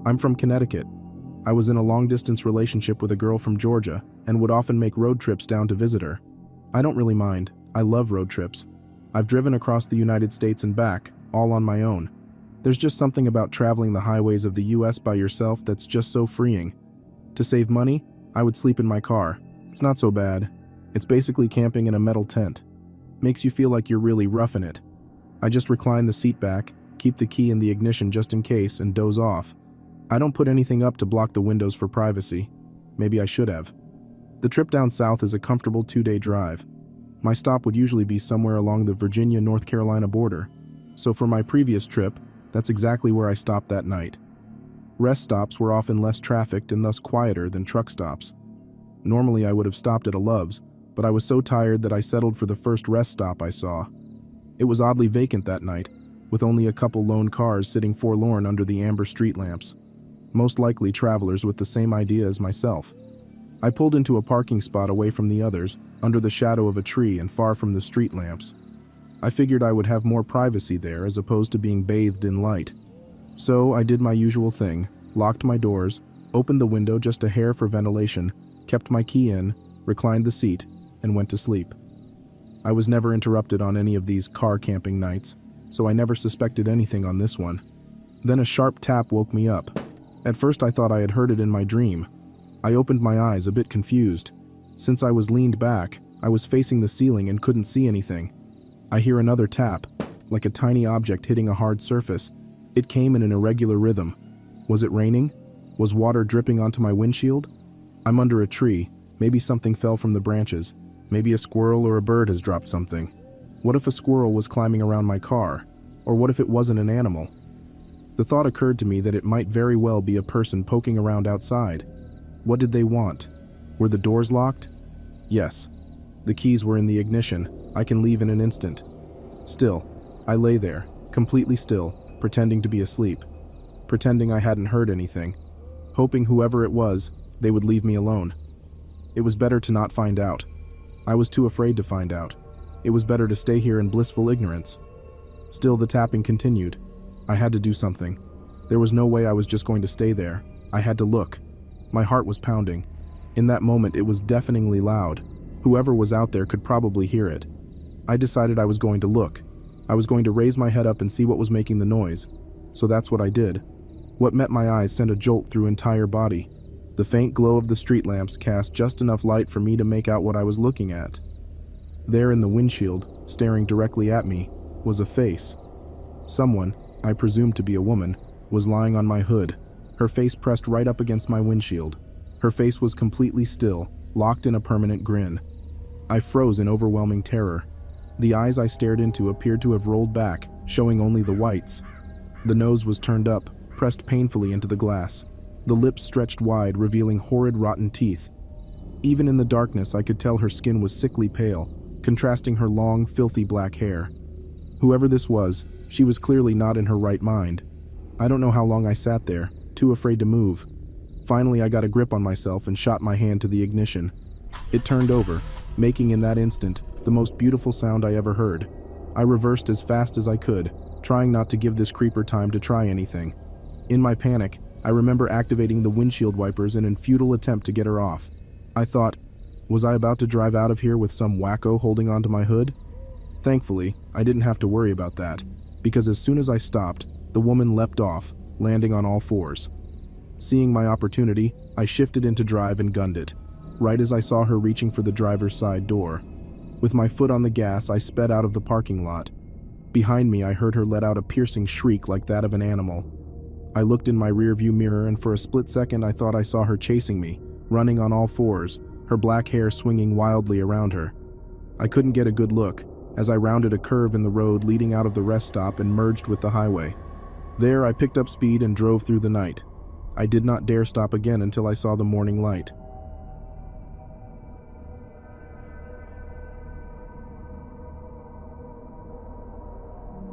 I'm from Connecticut. I was in a long-distance relationship with a girl from Georgia and would often make road trips down to visit her. I don't really mind. I love road trips. I've driven across the United States and back, all on my own. There's just something about traveling the highways of the US by yourself that's just so freeing. To save money, I would sleep in my car. It's not so bad. It's basically camping in a metal tent. Makes you feel like you're really roughing it. I just recline the seat back, keep the key in the ignition just in case, and doze off. I don't put anything up to block the windows for privacy. Maybe I should have. The trip down south is a comfortable 2-day drive. My stop would usually be somewhere along the Virginia-North Carolina border. So for my previous trip, that's exactly where I stopped that night. Rest stops were often less trafficked and thus quieter than truck stops. Normally I would have stopped at a Love's, but I was so tired that I settled for the first rest stop I saw. It was oddly vacant that night, with only a couple lone cars sitting forlorn under the amber street lamps. Most likely travelers with the same idea as myself. I pulled into a parking spot away from the others, under the shadow of a tree and far from the street lamps. I figured I would have more privacy there as opposed to being bathed in light. So I did my usual thing, locked my doors, opened the window just a hair for ventilation, kept my key in, reclined the seat, and went to sleep. I was never interrupted on any of these car camping nights, so I never suspected anything on this one. Then a sharp tap woke me up. At first I thought I had heard it in my dream. I opened my eyes, a bit confused. Since I was leaned back, I was facing the ceiling and couldn't see anything. I hear another tap, like a tiny object hitting a hard surface. It came in an irregular rhythm. Was it raining? Was water dripping onto my windshield? I'm under a tree. Maybe something fell from the branches. Maybe a squirrel or a bird has dropped something. What if a squirrel was climbing around my car? Or what if it wasn't an animal? The thought occurred to me that it might very well be a person poking around outside. What did they want? Were the doors locked? Yes. The keys were in the ignition. I can leave in an instant. Still, I lay there, completely still, pretending to be asleep. Pretending I hadn't heard anything. Hoping whoever it was, they would leave me alone. It was better to not find out. I was too afraid to find out. It was better to stay here in blissful ignorance. Still, the tapping continued. I had to do something. There was no way I was just going to stay there. I had to look. My heart was pounding. In that moment, it was deafeningly loud. Whoever was out there could probably hear it. I decided I was going to look. I was going to raise my head up and see what was making the noise. So that's what I did. What met my eyes sent a jolt through entire body. The faint glow of the street lamps cast just enough light for me to make out what I was looking at. There in the windshield, staring directly at me, was a face. Someone, I presumed to be a woman, was lying on my hood, her face pressed right up against my windshield. Her face was completely still, locked in a permanent grin. I froze in overwhelming terror. The eyes I stared into appeared to have rolled back, showing only the whites. The nose was turned up, pressed painfully into the glass. The lips stretched wide, revealing horrid rotten teeth. Even in the darkness, I could tell her skin was sickly pale, contrasting her long, filthy black hair. Whoever this was, she was clearly not in her right mind. I don't know how long I sat there, too afraid to move. Finally, I got a grip on myself and shot my hand to the ignition. It turned over, making in that instant the most beautiful sound I ever heard. I reversed as fast as I could, trying not to give this creeper time to try anything. In my panic, I remember activating the windshield wipers in a futile attempt to get her off. I thought, was I about to drive out of here with some wacko holding onto my hood? Thankfully, I didn't have to worry about that, because as soon as I stopped, the woman leapt off, landing on all fours. Seeing my opportunity, I shifted into drive and gunned it, right as I saw her reaching for the driver's side door. With my foot on the gas, I sped out of the parking lot. Behind me, I heard her let out a piercing shriek like that of an animal. I looked in my rearview mirror, and for a split second I thought I saw her chasing me, running on all fours, her black hair swinging wildly around her. I couldn't get a good look, as I rounded a curve in the road leading out of the rest stop and merged with the highway. There I picked up speed and drove through the night. I did not dare stop again until I saw the morning light.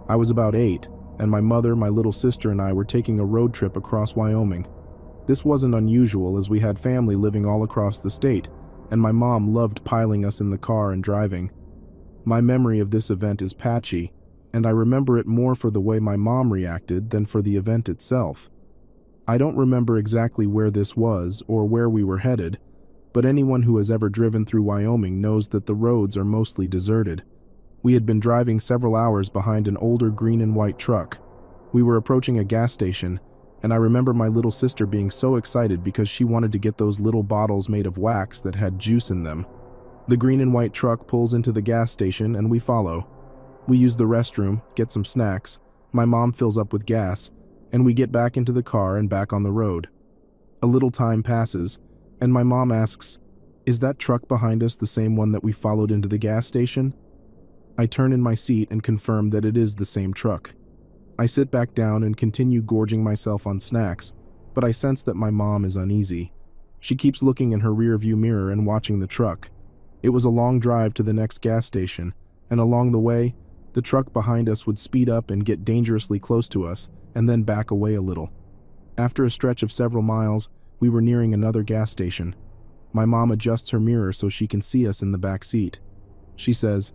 I was about 8, and my mother, my little sister, and I were taking a road trip across Wyoming. This wasn't unusual, as we had family living all across the state, and my mom loved piling us in the car and driving. My memory of this event is patchy, and I remember it more for the way my mom reacted than for the event itself. I don't remember exactly where this was or where we were headed, but anyone who has ever driven through Wyoming knows that the roads are mostly deserted. We had been driving several hours behind an older green and white truck. We were approaching a gas station, and I remember my little sister being so excited because she wanted to get those little bottles made of wax that had juice in them. The green and white truck pulls into the gas station and we follow. We use the restroom, get some snacks, my mom fills up with gas, and we get back into the car and back on the road. A little time passes, and my mom asks, "Is that truck behind us the same one that we followed into the gas station?" I turn in my seat and confirm that it is the same truck. I sit back down and continue gorging myself on snacks, but I sense that my mom is uneasy. She keeps looking in her rearview mirror and watching the truck. It was a long drive to the next gas station, and along the way, the truck behind us would speed up and get dangerously close to us, and then back away a little. After a stretch of several miles, we were nearing another gas station. My mom adjusts her mirror so she can see us in the back seat. She says,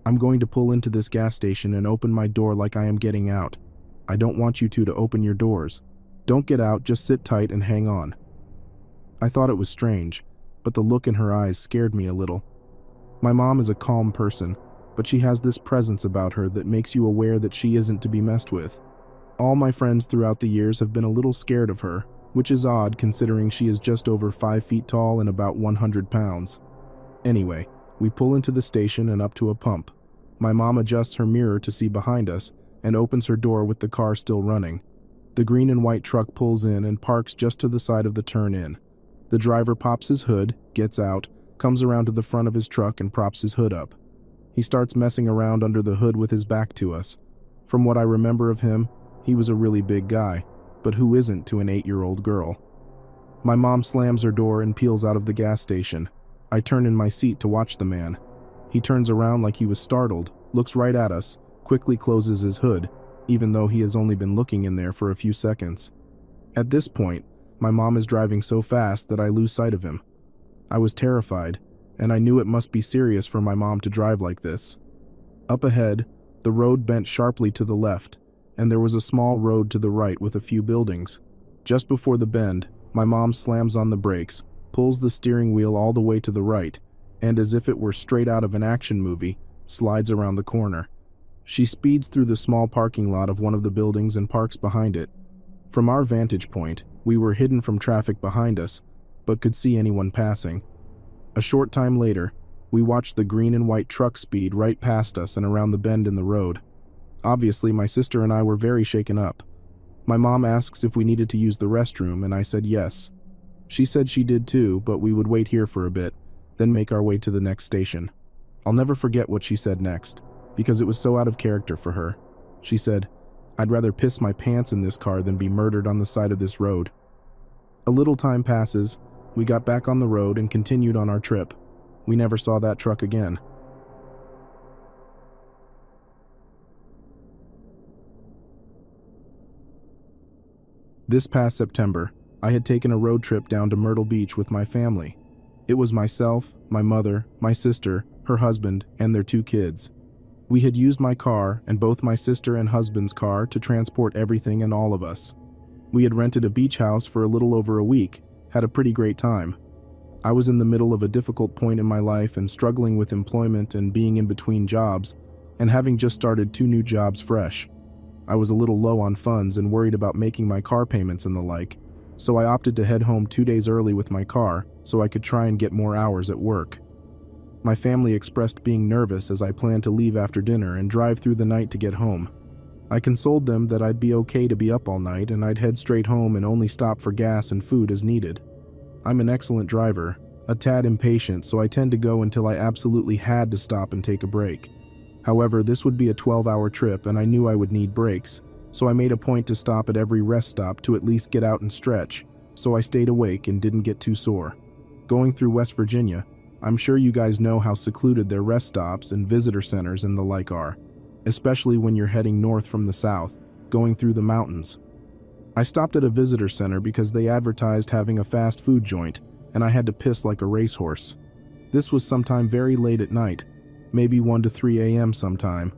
"I'm going to pull into this gas station and open my door like I am getting out. I don't want you two to open your doors. Don't get out, just sit tight and hang on." I thought it was strange, but the look in her eyes scared me a little. My mom is a calm person, but she has this presence about her that makes you aware that she isn't to be messed with. All my friends throughout the years have been a little scared of her, which is odd considering she is just over 5 feet tall and about 100 pounds. Anyway, we pull into the station and up to a pump. My mom adjusts her mirror to see behind us and opens her door with the car still running. The green and white truck pulls in and parks just to the side of the turn-in. The driver pops his hood, gets out, comes around to the front of his truck and props his hood up. He starts messing around under the hood with his back to us. From what I remember of him, he was a really big guy, but who isn't to an 8-year-old girl? My mom slams her door and peels out of the gas station. I turn in my seat to watch the man. He turns around like he was startled, looks right at us, quickly closes his hood, even though he has only been looking in there for a few seconds. At this point, my mom is driving so fast that I lose sight of him. I was terrified, and I knew it must be serious for my mom to drive like this. Up ahead, the road bent sharply to the left, and there was a small road to the right with a few buildings. Just before the bend, my mom slams on the brakes, pulls the steering wheel all the way to the right, and as if it were straight out of an action movie, slides around the corner. She speeds through the small parking lot of one of the buildings and parks behind it. From our vantage point, we were hidden from traffic behind us, but could see anyone passing. A short time later, we watched the green and white truck speed right past us and around the bend in the road. Obviously, my sister and I were very shaken up. My mom asks if we needed to use the restroom, and I said yes. She said she did too, but we would wait here for a bit, then make our way to the next station. I'll never forget what she said next, because it was so out of character for her. She said, "I'd rather piss my pants in this car than be murdered on the side of this road." A little time passes, we got back on the road and continued on our trip. We never saw that truck again. This past September, I had taken a road trip down to Myrtle Beach with my family. It was myself, my mother, my sister, her husband, and their 2 kids. We had used my car and both my sister and husband's car to transport everything and all of us. We had rented a beach house for a little over a week, had a pretty great time. I was in the middle of a difficult point in my life and struggling with employment and being in between jobs, and having just started 2 new jobs fresh. I was a little low on funds and worried about making my car payments and the like, so I opted to head home 2 days early with my car so I could try and get more hours at work. My family expressed being nervous as I planned to leave after dinner and drive through the night to get home. I consoled them that I'd be okay to be up all night and I'd head straight home and only stop for gas and food as needed. I'm an excellent driver, a tad impatient, so I tend to go until I absolutely had to stop and take a break. However, this would be a 12-hour trip and I knew I would need breaks, so I made a point to stop at every rest stop to at least get out and stretch, so I stayed awake and didn't get too sore. Going through West Virginia, I'm sure you guys know how secluded their rest stops and visitor centers and the like are, especially when you're heading north from the south, going through the mountains. I stopped at a visitor center because they advertised having a fast food joint, and I had to piss like a racehorse. This was sometime very late at night, maybe 1 to 3 a.m. sometime.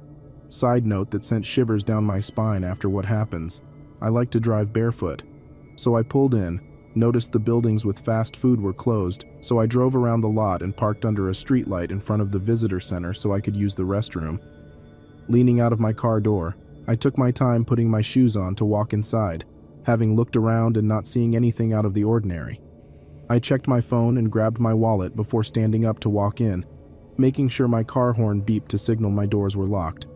Side note that sent shivers down my spine after what happens. I like to drive barefoot. So I pulled in, noticed the buildings with fast food were closed, so I drove around the lot and parked under a streetlight in front of the visitor center so I could use the restroom. Leaning out of my car door, I took my time putting my shoes on to walk inside, having looked around and not seeing anything out of the ordinary. I checked my phone and grabbed my wallet before standing up to walk in, making sure my car horn beeped to signal my doors were locked.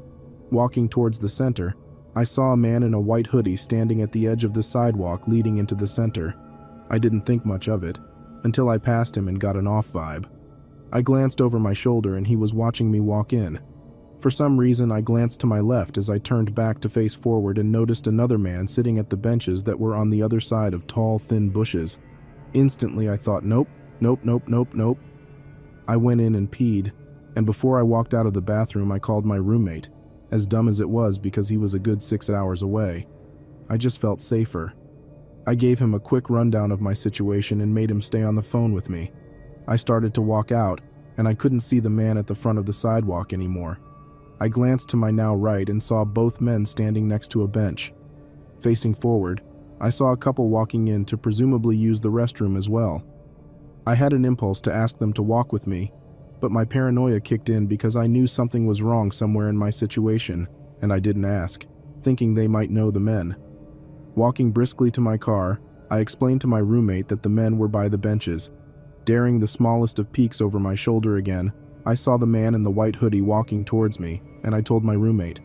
Walking towards the center, I saw a man in a white hoodie standing at the edge of the sidewalk leading into the center. I didn't think much of it, until I passed him and got an off vibe. I glanced over my shoulder and he was watching me walk in. For some reason, I glanced to my left as I turned back to face forward and noticed another man sitting at the benches that were on the other side of tall, thin bushes. Instantly, I thought, nope. I went in and peed, and before I walked out of the bathroom, I called my roommate, as dumb as it was because he was a good 6 hours away. I just felt safer. I gave him a quick rundown of my situation and made him stay on the phone with me. I started to walk out, and I couldn't see the man at the front of the sidewalk anymore. I glanced to my now right and saw both men standing next to a bench. Facing forward, I saw a couple walking in to presumably use the restroom as well. I had an impulse to ask them to walk with me, but my paranoia kicked in because I knew something was wrong somewhere in my situation, and I didn't ask, thinking they might know the men. Walking briskly to my car, I explained to my roommate that the men were by the benches. Daring the smallest of peeks over my shoulder again, I saw the man in the white hoodie walking towards me, and I told my roommate.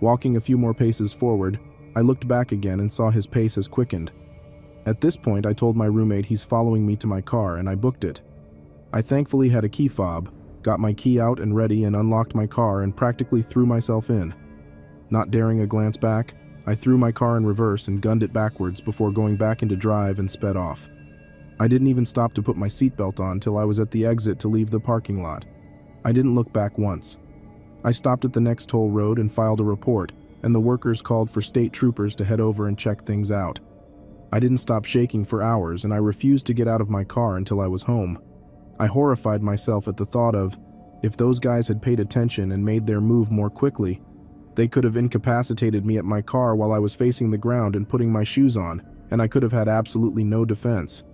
Walking a few more paces forward, I looked back again and saw his pace has quickened. At this point, I told my roommate he's following me to my car, and I booked it. I thankfully had a key fob, got my key out and ready, and unlocked my car and practically threw myself in. Not daring a glance back, I threw my car in reverse and gunned it backwards before going back into drive and sped off. I didn't even stop to put my seatbelt on till I was at the exit to leave the parking lot. I didn't look back once. I stopped at the next toll road and filed a report, and the workers called for state troopers to head over and check things out. I didn't stop shaking for hours, and I refused to get out of my car until I was home. I horrified myself at the thought of, if those guys had paid attention and made their move more quickly, they could have incapacitated me at my car while I was facing the ground and putting my shoes on, and I could have had absolutely no defense.